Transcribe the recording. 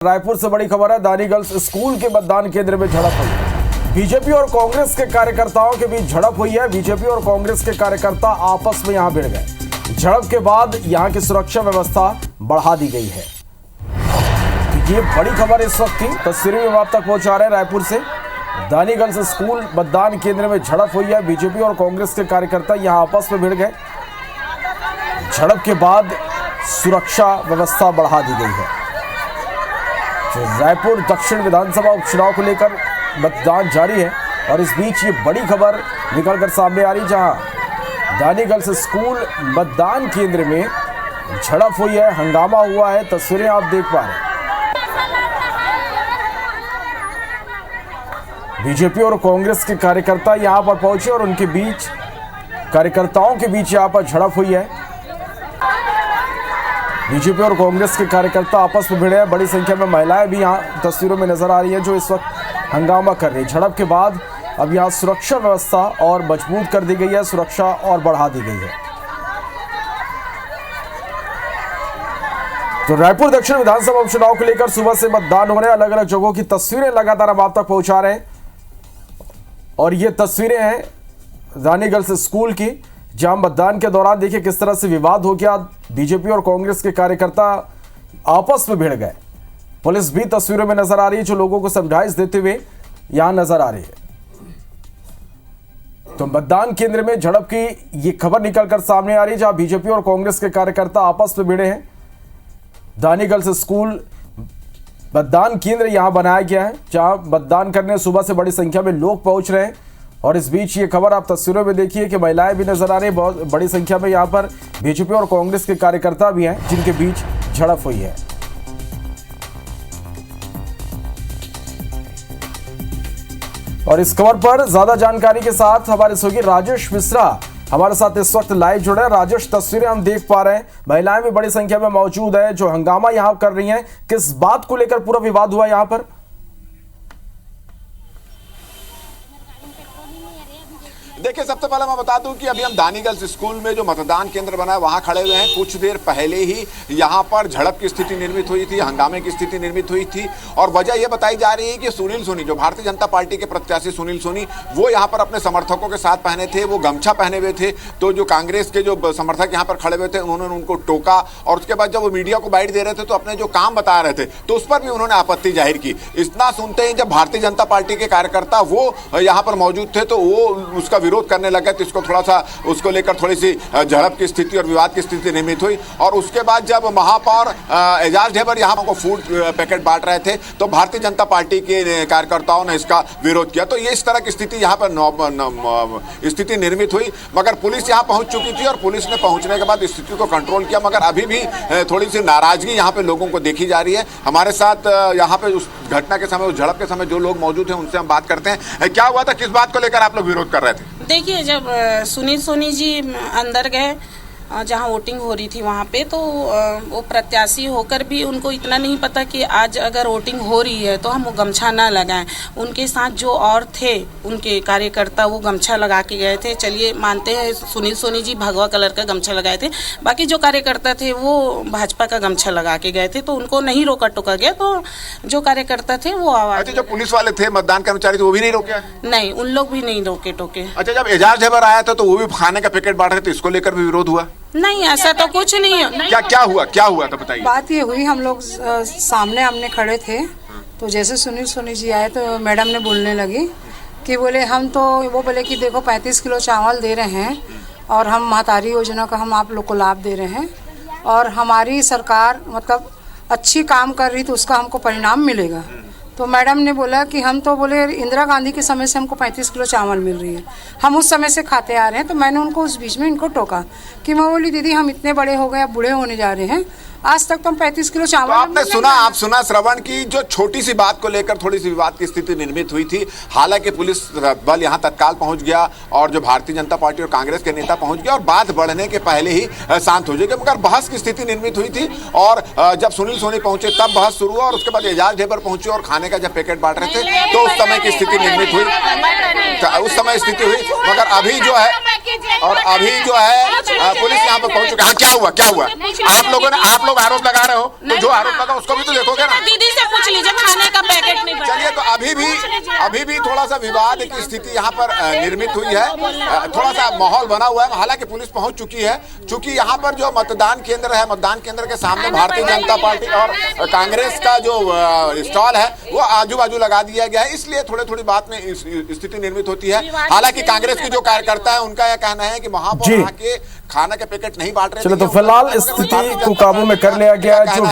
रायपुर से बड़ी खबर है। दानी गर्ल्स स्कूल के मतदान केंद्र में झड़प हुई। बीजेपी और कांग्रेस के कार्यकर्ताओं के बीच झड़प हुई है। बीजेपी और कांग्रेस के कार्यकर्ता आपस में यहां भिड़ गए। झड़प के बाद यहां की सुरक्षा व्यवस्था बढ़ा दी गई है। ये बड़ी खबर इस वक्त की तस्वीरें हम आप तक पहुंचा रहे हैं रायपुर से। दानी गर्ल्स स्कूल मतदान केंद्र में झड़प हुई है। बीजेपी और कांग्रेस के कार्यकर्ता यहां आपस में भिड़ गए। झड़प के बाद सुरक्षा व्यवस्था बढ़ा दी गई है। रायपुर दक्षिण विधानसभा उपचुनाव को लेकर मतदान जारी है और इस बीच ये बड़ी खबर निकलकर सामने आ रही, जहां दानी गर्ल्स स्कूल मतदान केंद्र में झड़प हुई है, हंगामा हुआ है। तस्वीरें आप देख पा रहे हैं। बीजेपी और कांग्रेस के कार्यकर्ता यहां पर पहुंचे और उनके बीच कार्यकर्ताओं के बीच यहां पर झड़प हुई है। बीजेपी और कांग्रेस के कार्यकर्ता आपस में भिड़े हैं। बड़ी संख्या में महिलाएं भी यहां तस्वीरों में नजर आ रही हैं, जो इस वक्त हंगामा कर रही है। झड़प के बाद अब यहां सुरक्षा व्यवस्था और मजबूत कर दी गई है, सुरक्षा और बढ़ा दी गई है। तो रायपुर दक्षिण विधानसभा उपचुनाव को लेकर सुबह से मतदान हो रहे हैं। अलग अलग जगहों की तस्वीरें लगातार हम आप तक पहुंचा रहे हैं और ये तस्वीरें हैं दानी गर्ल्स स्कूल की, जहां मतदान के दौरान देखिए किस तरह से विवाद हो गया। बीजेपी और कांग्रेस के कार्यकर्ता आपस में भिड़ गए। पुलिस भी तस्वीरों में नजर आ रही है, जो लोगों को समझाइश देते हुए यहां नजर आ रही है। तो मतदान केंद्र में झड़प की ये खबर निकलकर सामने आ रही है, जहां बीजेपी और कांग्रेस के कार्यकर्ता आपस में भिड़े हैं। दानी गर्ल्स स्कूल मतदान केंद्र यहां बनाया गया है, जहां मतदान करने सुबह से बड़ी संख्या में लोग पहुंच रहे हैं। और इस बीच ये खबर आप तस्वीरों में देखिए कि महिलाएं भी नजर आ रही हैं। बहुत बड़ी संख्या में यहां पर बीजेपी और कांग्रेस के कार्यकर्ता भी हैं, जिनके बीच झड़प हुई है। और इस खबर पर ज्यादा जानकारी के साथ हमारे सहयोगी राजेश मिश्रा हमारे साथ इस वक्त लाइव जुड़े हैं। राजेश, तस्वीरें हम देख पा रहे हैं, महिलाएं भी बड़ी संख्या में मौजूद है, जो हंगामा यहां कर रही हैं। किस बात को लेकर पूरा विवाद हुआ यहां पर? देखिए, सबसे पहले मैं बता दूं कि अभी हम दानी गर्ल्स स्कूल में जो मतदान केंद्र बना है वहां खड़े हुए हैं। कुछ देर पहले ही यहां पर झड़प की स्थिति निर्मित हुई थी, हंगामे की स्थिति निर्मित हुई थी। और वजह यह बताई जा रही है कि सुनील सोनी, जो भारतीय जनता पार्टी के प्रत्याशी सुनील सोनी, वो यहां पर अपने समर्थकों के साथ पहने थे, वो गमछा पहने हुए थे। तो जो कांग्रेस के जो समर्थक यहां पर खड़े हुए थे, उन्होंने उनको टोका और उसके बाद जब वो मीडिया को बाइट दे रहे थे तो अपने जो काम बता रहे थे तो उस पर भी उन्होंने आपत्ति जाहिर की। इतना सुनते ही जब भारतीय जनता पार्टी के कार्यकर्ता वो यहां पर मौजूद थे तो वो उसका विरोध करने लगे। तो इसको थोड़ा सा उसको लेकर थोड़ी सी झड़प की स्थिति और विवाद की स्थिति निर्मित हुई। और उसके बाद जब महापौर एजाज ढेबर यहाँ को फूड पैकेट बांट रहे थे तो भारतीय जनता पार्टी के कार्यकर्ताओं ने इसका विरोध किया। तो ये इस तरह की स्थिति यहाँ पर स्थिति निर्मित हुई। मगर पुलिस यहाँ पहुंच चुकी थी और पुलिस ने पहुंचने के बाद स्थिति को कंट्रोल किया। मगर अभी भी थोड़ी सी नाराजगी यहाँ पे लोगों को देखी जा रही है। हमारे साथ यहाँ पे उस घटना के समय, उस झड़प के समय जो लोग मौजूद हैं उनसे हम बात करते हैं। क्या हुआ था, किस बात को लेकर आप लोग विरोध कर रहे थे? देखिए, जब सुनील सोनी जी अंदर गए जहाँ वोटिंग हो रही थी वहाँ पे, तो वो प्रत्याशी होकर भी उनको इतना नहीं पता कि आज अगर वोटिंग हो रही है तो हम वो गमछा ना लगाएं। उनके साथ जो और थे उनके कार्यकर्ता, वो गमछा लगा के गए थे। चलिए मानते हैं सुनील सोनी जी भगवा कलर का गमछा लगाए थे, बाकी जो कार्यकर्ता थे वो भाजपा का गमछा लगा के गए थे, तो उनको नहीं रोका टोका गया। तो जो कार्यकर्ता थे वो आवाज। अच्छा, जो पुलिस वाले थे, मतदान कर्मचारी थे, वो भी नहीं रोके? नहीं, उन लोग भी नहीं रोके टोके। अच्छा, जब एजाज ढेबर आया था तो वो भी खाने का पैकेट बांट रहे थे, इसको लेकर भी विरोध हुआ? नहीं, ऐसा तो कुछ नहीं है। क्या हुआ था बताइए। बात ये हुई, हम लोग सामने आमने खड़े थे, तो जैसे सुनील सोनी जी आए तो मैडम ने बोलने लगी कि बोले हम तो, वो बोले कि देखो 35 किलो चावल दे रहे हैं और हम महतारी योजना का हम आप लोग को लाभ दे रहे हैं और हमारी सरकार मतलब अच्छी काम कर रही तो उसका हमको परिणाम मिलेगा। तो मैडम ने बोला कि हम तो बोले इंदिरा गांधी के समय से हमको 35 किलो चावल मिल रही है, हम उस समय से खाते आ रहे हैं। तो मैंने उनको उस बीच में इनको टोका कि मैं बोली दीदी हम इतने बड़े हो गए, अब बूढ़े होने जा रहे हैं, आज तक तो हम 35 किलो चावल। तो आपने सुना, आप सुना श्रवण की जो छोटी सी बात को लेकर थोड़ी सी विवाद की स्थिति निर्मित हुई थी। हालांकि पुलिस बल यहां तत्काल पहुंच गया और जो भारतीय जनता पार्टी और कांग्रेस के नेता पहुंच गया और बात बढ़ने के पहले ही शांत हो जाएगी। मगर बहस की स्थिति निर्मित हुई थी और जब सुनील सोनी पहुंचे तब बहस शुरू हुआ और उसके बाद एजाज ढेबर पहुंचे और खाने का जब पैकेट बांट रहे थे तो उस समय की स्थिति निर्मित हुई, उस समय स्थिति हुई। मगर अभी जो है पुलिस यहाँ पर पहुंच चुकी है। क्या हुआ आप लोग आरोप लगा रहे हो, तो जो आरोप लगा उसको भी तो देखोगे ना। दीदी से पूछ लीजिए, खाने का पैकेट नहीं बचा। चलिए, तो अभी भी थोड़ा सा विवाद की स्थिति यहाँ पर निर्मित हुई है, थोड़ा सा माहौल बना हुआ है। हालांकि पुलिस पहुंच चुकी है, चूंकि यहाँ पर जो मतदान केंद्र है, मतदान केंद्र के सामने भारतीय जनता पार्टी और कांग्रेस का जो स्टॉल है वो आजू बाजू लगा दिया गया है, इसलिए थोड़ी बात में स्थिति निर्मित होती है। हालांकि कांग्रेस के जो कार्यकर्ता है उनका यह कहना है कि वहां पर के खाना के पैकेट नहीं बांट रहे थे। चलो, तो फिलहाल स्थिति को काबू में कर लिया गया। जो